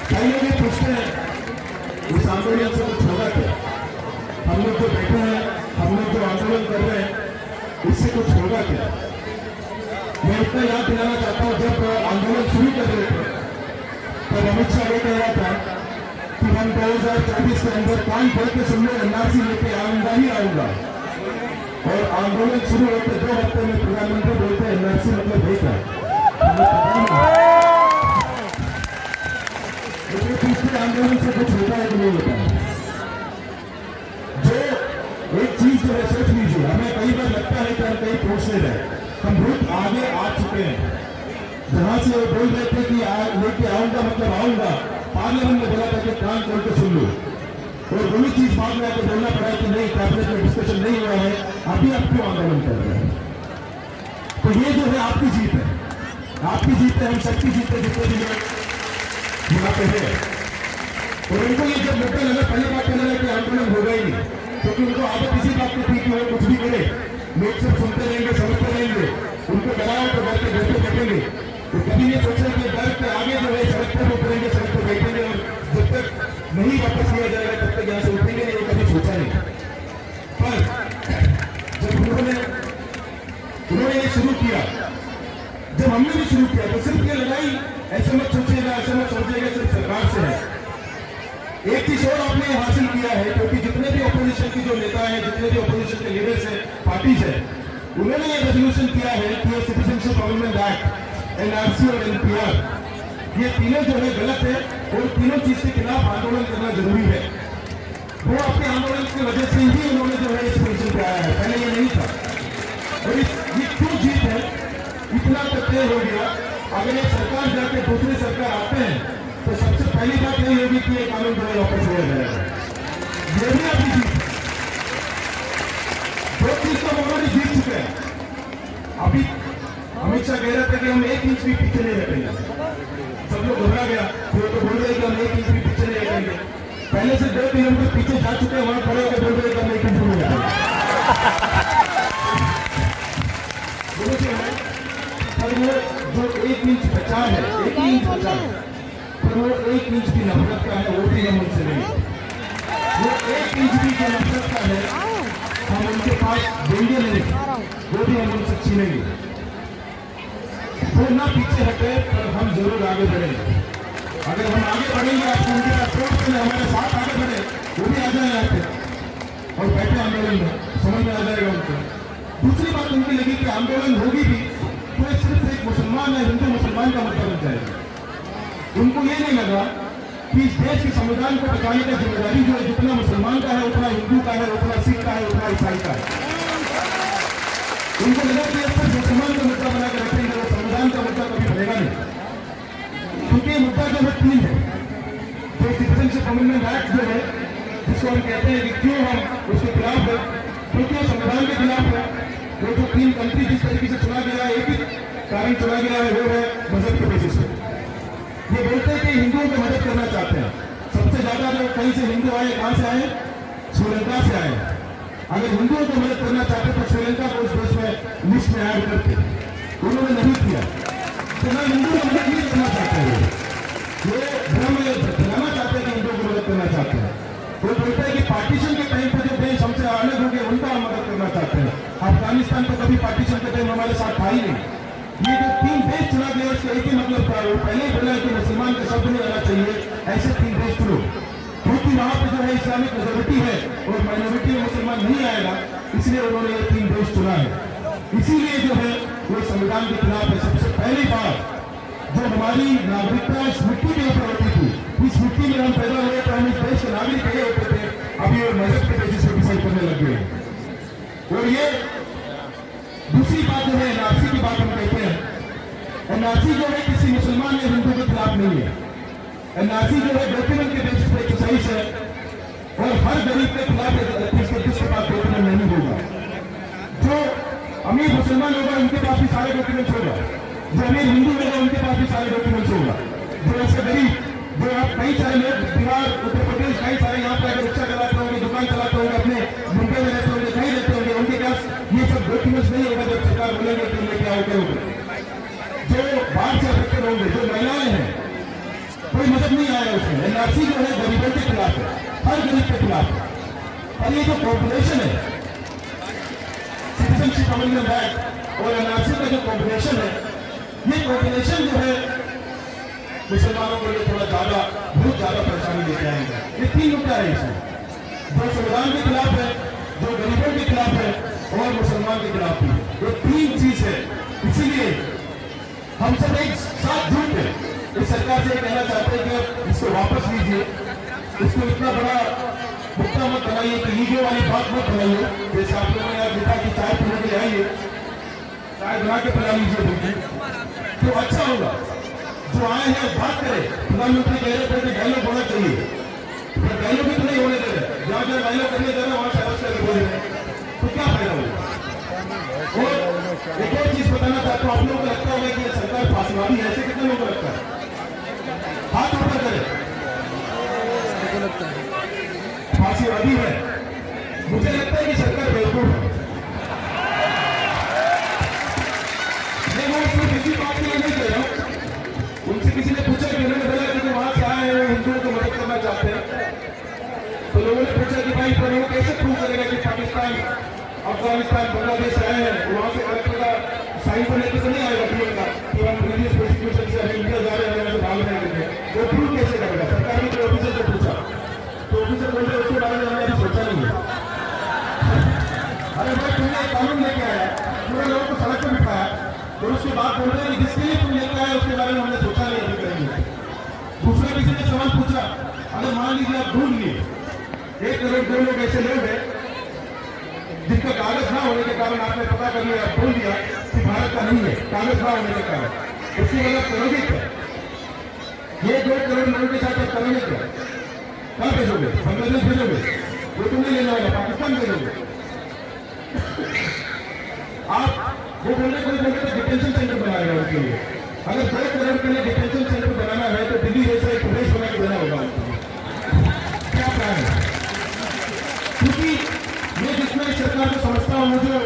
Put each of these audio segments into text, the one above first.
कई लोग ये पूछते हैं इस आंदोलन से कुछ होगा क्या? हम लोग जो बैठे हैं, हम लोग जो आंदोलन कर रहे हैं, इससे कुछ होगा क्या? मैं इतना याद दिलाना चाहता हूं, जब आंदोलन शुरू कर रहे थे तब अमित शाह ये कह रहा था कि हम 2024 के अंदर कान खोल के सुन लो, एनआरसी लेके आऊंगा ही आऊंगा। और आंदोलन शुरू होते 2 हफ्ते में प्रधानमंत्री बोलते हैं एनआरसी मतलब है क्या? तीसरे आंदोलन से कुछ होता है कि नहीं होता है? जो एक चीज जो है सोच लीजिए, हमें कई बार लगता है कि हम कहीं पहुंचने रहे, हम बहुत आगे आ चुके हैं। जहां से वो बोल रहे थे कि लेके आऊंगा मतलब आऊंगा, पार्लियामेंट में बोला था कि कान खोल के सुन लो, और वही चीज बाद में आकर बोलना पड़ा कि नहीं, कैबिनेट में डिस्कशन नहीं हुआ है, अभी आप क्यों आंदोलन कर रहे हैं? तो ये जो है आपकी जीत है, आपकी जीत है, हम सबकी जीत है जितने भी लोग यहाँ पे है। और उनको ये जब मौका लगा, पहली बात कहने लगा कि आंदोलन होगा ही नहीं, क्योंकि उनको आदत इसी बात की थी कि वो कुछ भी करे, लोग सब सुनते रहेंगे, समझते रहेंगे, उनको डराओ तो डर के घर पे बैठेंगे। तो कभी ये सोचा कि डर के आगे जो है सड़क पर उतरेंगे, सड़क पर बैठेंगे, और जब तक नहीं वापस लिया जाएगा तब तक यहाँ से उठेंगे नहीं, कभी सोचा नहीं। पर जब उन्होंने ये शुरू किया, जब हमने भी शुरू किया, तो सिर्फ ये लड़ाई ऐसे मत सोचिएगा, ऐसे मत सोचिएगा सिर्फ सरकार से है। एक चीज और आपने हासिल किया है, क्योंकि जितने भी अपोजिशन के जो नेता हैं, जितने भी अपोजिशन के लीडर्स हैं, पार्टीज है, उन्होंने ये रेजोल्यूशन किया है कि सिटीजनशिप अमेंडमेंट एक्ट, एनआरसी और एनपीआर, ये तीनों जो है गलत है, और तीनों चीज के खिलाफ आंदोलन करना जरूरी है। वो अपने आंदोलन की वजह से ही उन्होंने जो है इस पोजिशन पे आया है, पहले ये नहीं था। और ये क्यों जीत है, इतना तो तय हो गया। अगर एक सरकार जाके दूसरी सरकार आते हैं तो सबसे पहली बात यही होगी कि ये कानून जो है वापस लिया जाएगा। ये भी आपकी जीत, 2 चीज तो उन्होंने जीत चुके हैं। अभी अमित शाह कह रहे थे कि हम 1 इंच भी पीछे नहीं हटेंगे, सब लोग घबरा गया, फिर तो बोल रहे कि हम 1 इंच भी पीछे नहीं हटेंगे। पहले से 2 किलोमीटर पीछे जा चुके हैं, वहां खड़े होकर बोल रहे कि हम 1 इंच नहीं हटेंगे। पर वो जो 1 इंच बचा है, 1 इंच बचा है, पर वो 1 इंच की नफरत का है, वो भी हम उनसे नहीं। वो 1 इंच भी जो नफरत का है हम उनके पास देंगे नहीं, वो भी हम उनसे छीनेंगे। वो ना पीछे हटे, पर हम जरूर आगे बढ़ेंगे। अगर हम आगे बढ़ेंगे, आपको उनके अप्रोच में हमारे साथ आगे बढ़े, वो भी आ जाए यहाँ पे और बैठे आंदोलन में, समझ में आ जाएगा उनको। दूसरी बात उनकी लगी कि आंदोलन होगी भी तो सिर्फ एक मुसलमान है, हिंदू मुसलमान का मुद्दा बन जाएगा। उनको ये नहीं लगा कि इस देश के संविधान को बचाने का जिम्मेदारी जो है जितना मुसलमान का है, उतना हिंदू का है, उतना सिख का है, उतना ईसाई का है। उनको लगा कि सिर्फ मुसलमान का मुद्दा बनाकर रखेंगे, वो संविधान का मुद्दा कभी बनेगा नहीं। क्योंकि मुद्दा जो है 3 है, जो सिटीजनशिप अमेंडमेंट एक्ट जो है, जिसको हम कहते हैं कि क्यों हम उसके खिलाफ है, क्योंकि वो संविधान के खिलाफ है। वो जो 3 कंट्री जिस तरीके से चुना गया है, एक ही कारण चुना गया है, वो है मजहब के बेसिस पे। ये बोलते हैं कि हिंदुओं को मदद करना चाहते हैं। सबसे ज्यादा जो कहीं से हिंदू आए, कहां से आए? श्रीलंका से आए। अगर हिंदुओं को मदद करना चाहते तो श्रीलंका को उस देश में लिस्ट में ऐड करते, उन्होंने नहीं किया। तो ना हिंदू को मदद नहीं करना चाहते हैं, वो भ्रम दिलाना चाहते हैं कि हिंदुओं को मदद करना चाहते हैं। वो बोलते हैं कि पार्टीशन के टाइम पर जो देश हमसे अलग हो गए, उनका हम मदद करना चाहते हैं। अफगानिस्तान तो कभी पार्टीशन के टाइम हमारे साथ था ही नहीं। ये जो 3 देश चुना गया, उसका एक ही मतलब था, वो पहले ही बोला कि मुसलमान का शब्द नहीं आना चाहिए, ऐसे 3 देश चुनो, क्योंकि वहां पर जो है इस्लामिक मेजोरिटी है और माइनॉरिटी में मुसलमान नहीं आएगा, इसलिए उन्होंने ये 3 देश चुना है। इसीलिए जो है वो संविधान के खिलाफ है। सबसे पहली बार जो हमारी नागरिकता इस मिट्टी के ऊपर होती थी, इस मिट्टी में हम पैदा हुए, तो हम इस देश के नागरिक ये होते थे, अभी वो मजहब के बेसिस पर डिसाइड करने लग गए। और ये दूसरी बात जो है एनआरसी की बात हम कहते हैं, एनआरसी जो है किसी मुसलमान या हिंदू के खिलाफ नहीं है। एनआरसी जो है डॉक्यूमेंट के बेसिस पर एक्सरसाइज है, और हर गरीब के खिलाफ जिसके पास डॉक्यूमेंट नहीं होगा, जो अमीर मुसलमान होगा उनके पास भी सारे डॉक्यूमेंट्स होगा, जो अमीर हिंदू होगा उनके पास भी सारे डॉक्यूमेंट्स होगा। जो ऐसे गरीब, जो आप कई सारे लोग बिहार, उत्तर प्रदेश, कई सारे यहाँ पर अगर रिक्शा चलाते होंगे, दुकान चलाते होंगे, अपने मुंबई में रहते होंगे, कहीं रहते होंगे, उनके पास ये सब डॉक्यूमेंट्स नहीं होगा। जब सरकार बोलेंगे कि लेके आओ, क्या होगा? जो बाढ़ से अफेक्टेड होंगे, जो महिलाएं हैं, कोई मदद नहीं आएगा उसमें। एनआरसी जो है गरीबों के खिलाफ है, हर गरीब के खिलाफ है। और ये जो कॉम्बिनेशन है सिटीजनशिप अमेंडमेंट एक्ट और एनआरसी का जो कॉम्बिनेशन है, ये कॉम्बिनेशन जो है मुसलमानों के लिए थोड़ा ज्यादा, बहुत ज्यादा परेशानी लेके आएंगे। ये 3 मुद्दा है इसमें, जो संविधान के खिलाफ है, जो गरीबों के खिलाफ है और मुसलमान के खिलाफ भी। ये 3 चीज है। इसीलिए हम सब एक साथ जुट के इस सरकार से कहना चाहते हैं कि इसको वापस लीजिए, इसको इतना बड़ा मुद्दा मत बनाइए कि ईगो वाली बात मत बनाइए। जैसे आप लोगों ने आज लिखा कि चाय पीने के लिए आइए, चाय बना के पिला लीजिए बिल्कुल, तो अच्छा होगा। जो आए हैं बात करें, प्रधानमंत्री कह रहे थे कि डायलॉग होना चाहिए, पर डायलॉग भी तो नहीं होने दे रहे। जहाँ जहाँ डायलॉग करने जा रहे हैं वहां से अवश्य बोल रहे हैं, तो क्या फायदा होगा। और एक और चीज बताना चाहता हूँ, आप लोगों को लगता होगा कि सरकार फांसीवादी है, ऐसे कितने लोगों को लगता है? हाथ ऊपर करें। फांसीवादी है? मुझे लगता है कि सरकार बेवकूफ है। मैं वो सिर्फ इसी बात के लिए नहीं कह रहा हूँ। उनसे किसी ने पूछा कि उन्होंने बोला कि वहां से आए हैं हिंदुओं को मदद करना चाहते हैं, तो लोगों ने पूछा कि भाई पर वो कैसे प्रूव करेगा कि पाकिस्तान, अफगानिस्तान, बांग्लादेश आए हैं, वहां से कलेक्टर का साइन पर लेकर तो नहीं आएगा पीएम का कि हम रिलीजियस प्रोसिक्यूशन से अभी इंडिया जा रहे हैं, हमें भाग रहे हैं, वो प्रूव कैसे करेगा? सरकार ने तो ऑफिसर से पूछा, तो ऑफिसर बोल रहे उसके बारे में हमने अभी सोचा नहीं है। अरे भाई तुमने एक कानून लेके आया, पूरे लोगों को सड़क पर बिठाया, और उसके बाद बोल रहे हैं कि जिसके लिए तुम लेके आए उसके बारे में हमने सोचा नहीं अभी करेंगे। दूसरा किसी ने सवाल पूछा, अरे मान लीजिए आप ढूंढ लिए 1 करोड़ 2 लोग ऐसे लोग हैं जिनका कागज ना होने के कारण आपने पता कर लिया, बोल दिया कि भारत का नहीं है, कागज ना होने के कारण, उसकी वजह करोगे क्या? ये 2 करोड़ लोगों के साथ आप करोगे क्या? कहाँ भेजोगे? बांग्लादेश भेजोगे? वो तुम नहीं लेने वाला, पाकिस्तान भेजोगे। आप वो बोलने को तो डिटेंशन सेंटर बनाएगा उनके लिए। अगर 2 करोड़ के लिए डिटेंशन सेंटर बनाना है तो दिल्ली जैसा एक प्रदेश बना के देना होगा उनको। क्या प्लान है? क्योंकि मैं जितना इस सरकार को समझता हूं, मुझे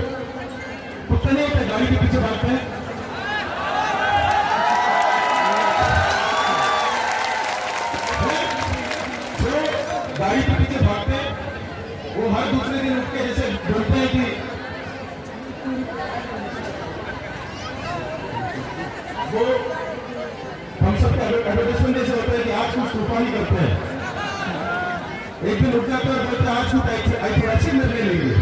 कुत्ते नहीं होते गाड़ी के पीछे भागते हैं। जो गाड़ी के पीछे भागते हैं वो हर दूसरे दिन उठ के जैसे बोलते हैं कि वो हम सबका एडवर्टाइजमेंट जैसे होता है कि आज कुछ तूफानी करते हैं, एक दिन उठ जाते हैं और बोलते हैं आज कुछ ऐतिहासिक निर्णय लेंगे,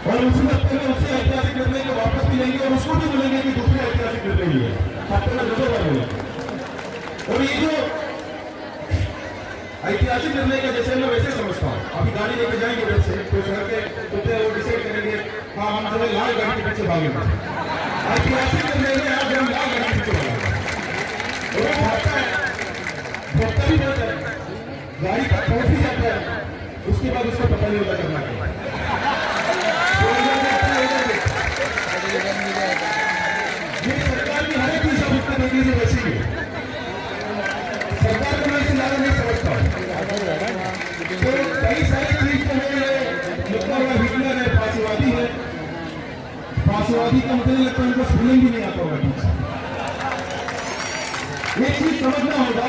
और उसी हफ्ते में उससे ऐतिहासिक निर्णय को वापस भी लेंगे और उसको भी बोलेंगे कि दूसरे ऐतिहासिक निर्णय लिए हफ्ते में 2 बार बोलेंगे। और ये जो ऐतिहासिक निर्णय का जैसे मैं वैसे समझता हूँ, अभी गाड़ी लेके जाएंगे वैसे तो घर के कुत्ते वो डिसाइड करेंगे, हाँ हम जो है लाल गाड़ी के पीछे भागेंगे। ऐतिहासिक निर्णय में आज हम लाल गाड़ी के पीछे भागेंगे, और वो भागता है, भोगता भी बहुत है, गाड़ी तक पहुंच भी जाता है, उसके बाद उसको पता नहीं होता करना क्या। ये सरकार की हर एक चीज अब उत्तर देगी जो वैसी है। सरकार को मैं इसे ज्यादा नहीं समझता हूँ, तो कई सारी चीज जो है मुद्दा हुआ हिटलर है, फांसीवादी है, फांसीवादी का मुझे नहीं लगता उनको स्पेलिंग भी नहीं आता होगा ठीक से। एक चीज समझना होगा,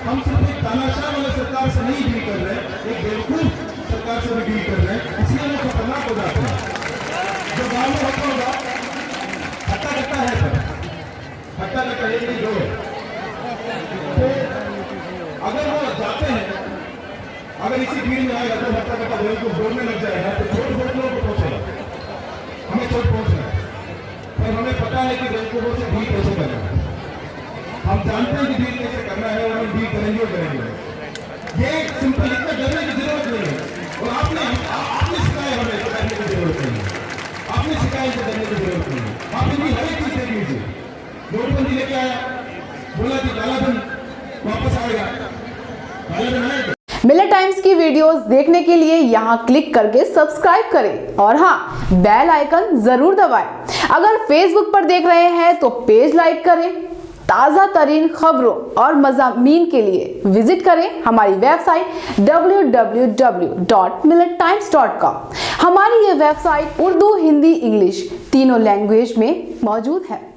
हम सिर्फ एक तानाशाह वाले सरकार से नहीं डील कर रहे हैं, एक बेवकूफ सरकार से भी डील कर रहे हैं, इसलिए वो खतरनाक हो जाते हैं। जो गाँव में होता होगा हट्टा कट्टा है, सर हट्टा कट्टा एक नहीं 2 है, तो अगर वो जाते हैं, अगर इसी भीड़ में आएगा तो हट्टा कट्टा को बोलने लग जाएगा तो छोट लोगों को पहुंचेगा, हमें चोट पहुंचना है, पर हमें पता है कि बेवकूफों से डील कैसे करना है, हम जानते हैं कि डील कैसे करना है और हम डील करेंगे। ये सिंपल, इतना डरने की जरूरत नहीं है, और आपने सिखाया हमें तो डरने की जरूरत नहीं है, आपने सिखाया तो डरने की जरूरत नहीं है। आप इनकी हर एक चीज देख लीजिए, नोटबंदी लेके आया, बोला कि कालाधन वापस आएगा, कालाधन आएगा। मिलर टाइम्स की वीडियोस देखने के लिए यहाँ क्लिक करके सब्सक्राइब करें और हाँ, बेल आइकन जरूर दबाएं। अगर फेसबुक पर देख रहे हैं तो पेज लाइक करें। ताज़ा तरीन खबरों और मज़ामीन के लिए विजिट करें हमारी वेबसाइट www.millertimes.com। हमारी ये वेबसाइट उर्दू, हिंदी, इंग्लिश तीनों लैंग्वेज में मौजूद है।